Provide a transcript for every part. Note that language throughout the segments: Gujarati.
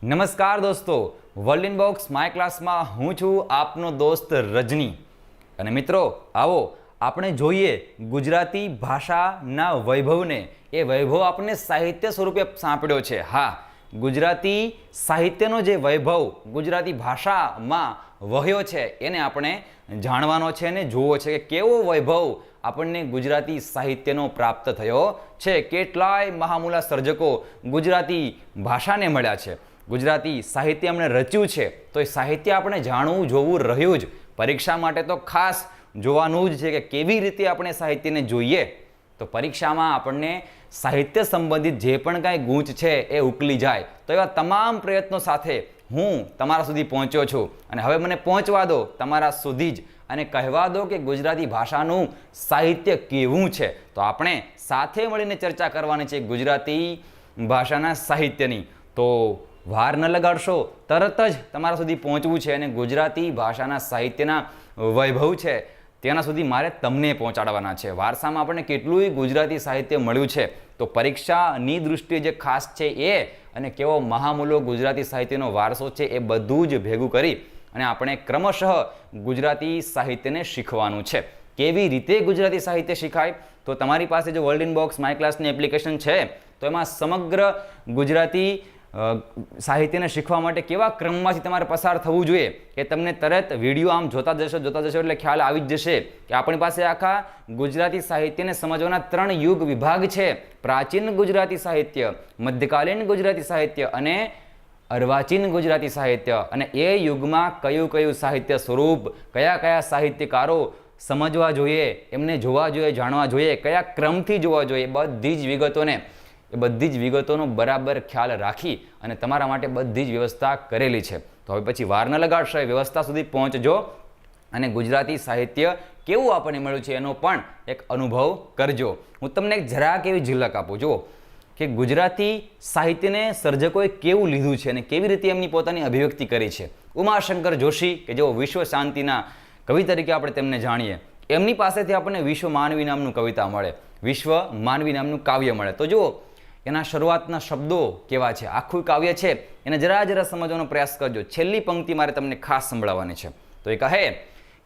નમસ્કાર દોસ્તો, વર્લ્ડ ઇન બોક્સ માય ક્લાસમાં હું છું આપનો દોસ્ત રજની. અને મિત્રો આવો આપણે જોઈએ ગુજરાતી ભાષાના વૈભવને. એ વૈભવ આપણે સાહિત્ય સ્વરૂપે સાંપડ્યો છે. હા, ગુજરાતી સાહિત્યનો જે વૈભવ ગુજરાતી ભાષામાં વહ્યો છે એને આપણે જાણવાનો છે અને જોવો છે કે કેવો વૈભવ આપણને ગુજરાતી સાહિત્યનો પ્રાપ્ત થયો છે. કેટલાય મહામૂલા સર્જકો ગુજરાતી ભાષાને મળ્યા છે, ગુજરાતી સાહિત્ય આપણે રચ્યું છે. તો એ સાહિત્ય આપણે જાણવું જોવું રહ્યું જ. પરીક્ષા માટે તો ખાસ જોવાનું જ છે કે કેવી રીતે આપણે સાહિત્યને જોઈએ. તો પરીક્ષામાં આપણને સાહિત્ય સંબંધિત જે પણ કાંઈ ગૂંચ છે એ ઉકલી જાય. તો એવા તમામ પ્રયત્નો સાથે હું તમારા સુધી પહોંચ્યો છું અને હવે મને પહોંચવા દો તમારા સુધી જ અને કહેવા દો કે ગુજરાતી ભાષાનું સાહિત્ય કેવું છે. તો આપણે સાથે મળીને ચર્ચા કરવાની છે ગુજરાતી ભાષાના સાહિત્યની. તો વાર ન લગાડશો, તરત જ તમારા સુધી પહોંચવું છે અને ગુજરાતી ભાષાના સાહિત્યના વૈભવ છે તેના સુધી મારે તમને પહોંચાડવાના છે. વારસામાં આપણને કેટલુંય ગુજરાતી સાહિત્ય મળ્યું છે. તો પરીક્ષાની દૃષ્ટિએ જે ખાસ છે એ અને કેવો મહામૂલો ગુજરાતી સાહિત્યનો વારસો છે એ બધું જ ભેગું કરી અને આપણે ક્રમશઃ ગુજરાતી સાહિત્યને શીખવાનું છે. કેવી રીતે ગુજરાતી સાહિત્ય શીખાય? તો તમારી પાસે જો વર્લ્ડ ઇન બોક્સ માય ક્લાસની એપ્લિકેશન છે તો એમાં સમગ્ર ગુજરાતી સાહિત્યને શીખવા માટે કેવા ક્રમમાંથી તમારે પસાર થવું જોઈએ એ તમને તરત વિડીયો આમ જોતા જશો એટલે ખ્યાલ આવી જ જશે કે આપણી પાસે આખા ગુજરાતી સાહિત્યને સમજવાના 3 યુગ વિભાગ છે. પ્રાચીન ગુજરાતી સાહિત્ય, મધ્યકાલીન ગુજરાતી સાહિત્ય અને અર્વાચીન ગુજરાતી સાહિત્ય. અને એ યુગમાં કયું કયું સાહિત્ય સ્વરૂપ, કયા કયા સાહિત્યકારો સમજવા જોઈએ, એમને જોવા જોઈએ, જાણવા જોઈએ, કયા ક્રમથી જોવા જોઈએ, બધી જ વિગતોનો બરાબર ખ્યાલ રાખી અને તમારા માટે બધી જ વ્યવસ્થા કરેલી છે. તો હવે પછી વાર ન લગાડશો, એ વ્યવસ્થા સુધી પહોંચજો અને ગુજરાતી સાહિત્ય કેવું આપણને મળ્યું છે એનો પણ એક અનુભવ કરજો. હું તમને એક જરાક એવી ઝલક આપું. જુઓ કે ગુજરાતી સાહિત્યને સર્જકોએ કેવું લીધું છે અને કેવી રીતે એમની પોતાની અભિવ્યક્તિ કરી છે. ઉમાશંકર જોશી કે જેઓ વિશ્વ શાંતિના કવિ તરીકે આપણે તેમને જાણીએ, એમની પાસેથી આપણને વિશ્વ માનવી નામનું કવિતા મળે, વિશ્વ માનવી નામનું કાવ્ય મળે. તો જુઓ એના શરૂઆતના શબ્દો કેવા છે, આખું કાવ્ય છે એને જરા સમજવાનો પ્રયાસ કરજો. છેલ્લી પંક્તિ મારે તમને ખાસ સંભળાવવાની છે. તો એ કહે,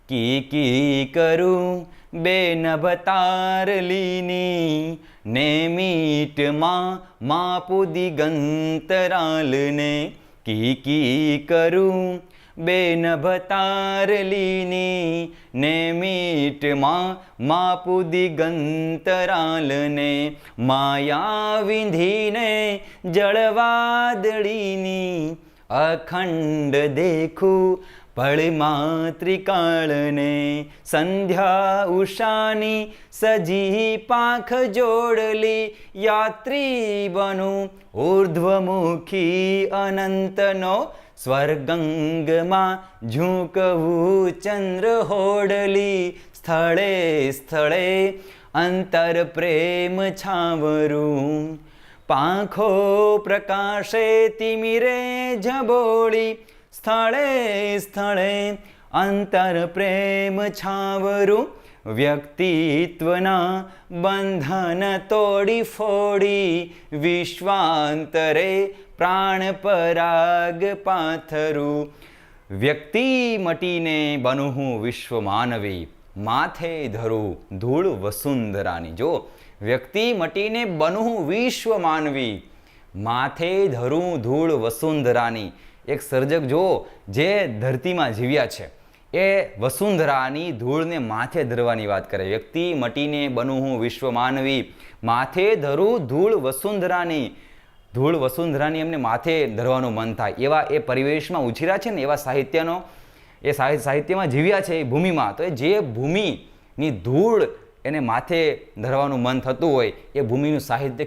કી કરું બે નભ તારલીની ને મીટમાં માપુ દિગંતરાલને. કી કરું બે નભ તારલીની ને મીટમાં માપુ દિગંતરાલને. માયા વિંધીને જળવાદળીની અખંડ દેખું પળમાં ત્રિકાળને. સંધ્યા ઉષાની સજી પાંખ જોડલી યાત્રી બનું ઉર્ધ્વમુખી અનંતનો. સ્વર્ગંગમાં ઝૂકવું ચંદ્ર હોડલી સ્થળે સ્થળે અંતર પ્રેમ છાવરું. પાંખો પ્રકાશે તિમિરે ઝબોળી સ્થળે સ્થળે અંતર પ્રેમ છાવરું. વ્યક્તિત્વના બંધન તોડી ફોડી વિશ્વાંતરે પ્રાણ પરાગ પાથરું. વ્યક્તિ મટીને બનું હું વિશ્વ માનવી, માથે ધરું ધૂળ વસુંધરાની. જો વ્યક્તિ મટીને બનું હું વિશ્વ માનવી, માથે ધરું ધૂળ વસુંધરાની. એક સર્જક જો જે ધરતીમાં જીવ્યા છે એ વસુંધરાની ધૂળને માથે ધરવાની વાત કરે. વ્યક્તિ મટીને બનું હું વિશ્વ માનવી, માથે ધરું ધૂળ વસુંધરાની. ધૂળ વસુંધરાની એમને માથે ધરવાનું મન થાય એવા એ પરિવેશમાં ઉછર્યા છે ને, એવા સાહિત્યનો એ સાહિત્યમાં જીવ્યા છે એ ભૂમિમાં. તો એ જે ભૂમિની ધૂળ એને માથે ધરવાનું મન થતું હોય એ ભૂમિનું સાહિત્ય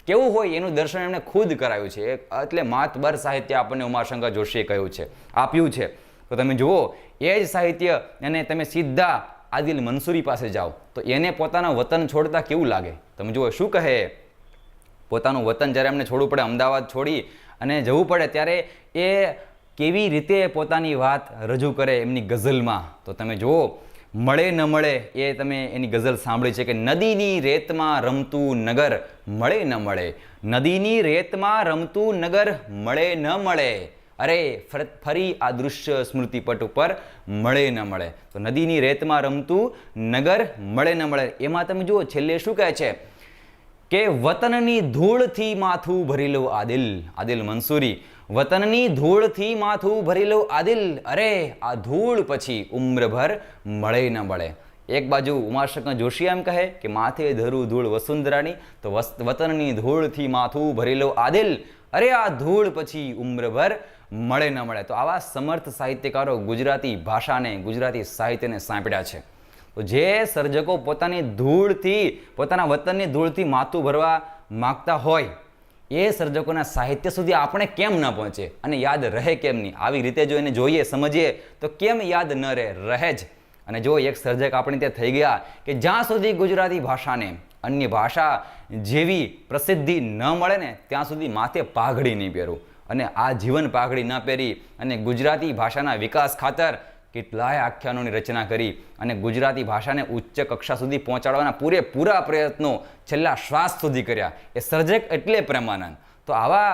કેવું હોય એનું દર્શન એમણે ખુદ કરાયું છે. એટલે માતબર સાહિત્ય આપણને ઉમાશંકર જોશીએ કહ્યું છે, આપ્યું છે. તો તમે જુઓ એ જ સાહિત્ય અને તમે સીધા આદિલ મંસૂરી પાસે જાઓ તો એને પોતાના વતન છોડતા કેવું લાગે. તમે જુઓ શું કહે, પોતાનું વતન જ્યારે એમને છોડવું પડે, અમદાવાદ છોડી અને જવું પડે, ત્યારે એ કેવી રીતે પોતાની વાત રજૂ કરે એમની ગઝલમાં. તો તમે જુઓ મળે ન મળે એ તમે એની ગઝલ સાંભળી છે કે નદીની રેતમાં રમતું નગર મળે ન મળે, નદીની રેતમાં રમતું નગર મળે ન મળે, અરે ફરી આ દૃશ્ય સ્મૃતિપટ ઉપર મળે ન મળે. તો નદીની રેતમાં રમતું નગર મળે ન મળે, એમાં તમે જુઓ છેલ્લે શું કહે છે કે વતનની ધૂળથી માથું ભરી લો આદિલ, આદિલ મંસૂરી, વતનની ધૂળથી માથું ભરી લો આદિલ, અરે આ ધૂળ પછી ઉમ્રભર મળે ન મળે. એક બાજુ ઉમાશંકર જોશી એમ કહે કે માથે ધરું ધૂળ વસુંધરાની, તો વતનની ધૂળથી માથું ભરી લો આદિલ, અરે આ ધૂળ પછી ઉમ્રભર મળે ન મળે. તો આવા સમર્થ સાહિત્યકારો ગુજરાતી ભાષાને, ગુજરાતી સાહિત્યને સાંપડ્યા છે. તો જે સર્જકો પોતાની ધૂળથી, પોતાના વતનની ધૂળથી માથું ભરવા માગતા હોય, એ સર્જકોના સાહિત્ય સુધી આપણે કેમ ન પહોંચે અને યાદ રહે કેમ નહીં? આવી રીતે જો એને જોઈએ, સમજીએ તો કેમ યાદ ન રહે જ. અને જો એક સર્જક આપણે ત્યાં થઈ ગયા કે જ્યાં સુધી ગુજરાતી ભાષાને અન્ય ભાષા જેવી પ્રસિદ્ધિ ન મળે ને ત્યાં સુધી માથે પાઘડી નહીં પહેરવું, અને આ જીવન પાઘડી ન પહેરી અને ગુજરાતી ભાષાના વિકાસ ખાતર કેટલાય આખ્યાનોની રચના કરી અને ગુજરાતી ભાષાને ઉચ્ચ કક્ષા સુધી પહોંચાડવાના પૂરેપૂરા પ્રયત્નો છેલ્લા શ્વાસ સુધી કર્યા. એ સર્જક એટલે પ્રેમાનંદ. તો આવા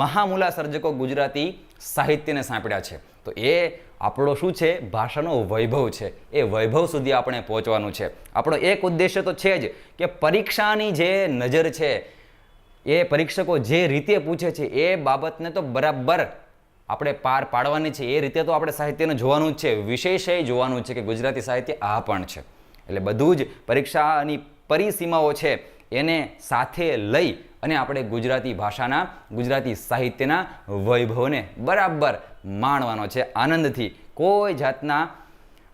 મહામૂલા સર્જકો ગુજરાતી સાહિત્યને સાંપડ્યા છે. તો એ આપણો શું છે? ભાષાનો વૈભવ છે. એ વૈભવ સુધી આપણે પહોંચવાનું છે. આપણો એક ઉદ્દેશ્ય તો છે જ કે પરીક્ષાની જે નજર છે, એ પરીક્ષકો જે રીતે પૂછે છે એ બાબતને તો બરાબર આપણે પાર પાડવાની છે. એ રીતે તો આપણે સાહિત્યને જોવાનું જ છે, વિશેષય જોવાનું છે કે ગુજરાતી સાહિત્ય આ પણ છે. એટલે બધું જ પરીક્ષાની પરિસીમાઓ છે એને સાથે લઈ અને આપણે ગુજરાતી ભાષાના, ગુજરાતી સાહિત્યના વૈભવને બરાબર માણવાનો છે આનંદથી, કોઈ જાતના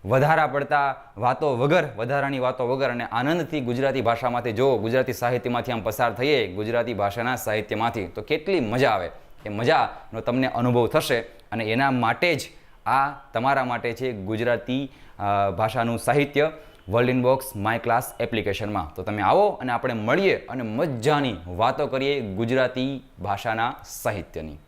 વધારા પડતા વાતો વગર, વધારાની વાતો વગર, અને આનંદથી ગુજરાતી ભાષામાંથી જો ગુજરાતી સાહિત્યમાંથી આમ પસાર થઈએ, ગુજરાતી ભાષાના સાહિત્યમાંથી, તો કેટલી મજા આવે. એ મજાનો તમને અનુભવ થશે અને એના માટે જ આ તમારા માટે છે ગુજરાતી ભાષાનું સાહિત્ય world in box my class એપ્લિકેશનમાં. તો તમે આવો અને આપણે મળીએ અને મજાની વાતો કરીએ ગુજરાતી ભાષાના સાહિત્યની.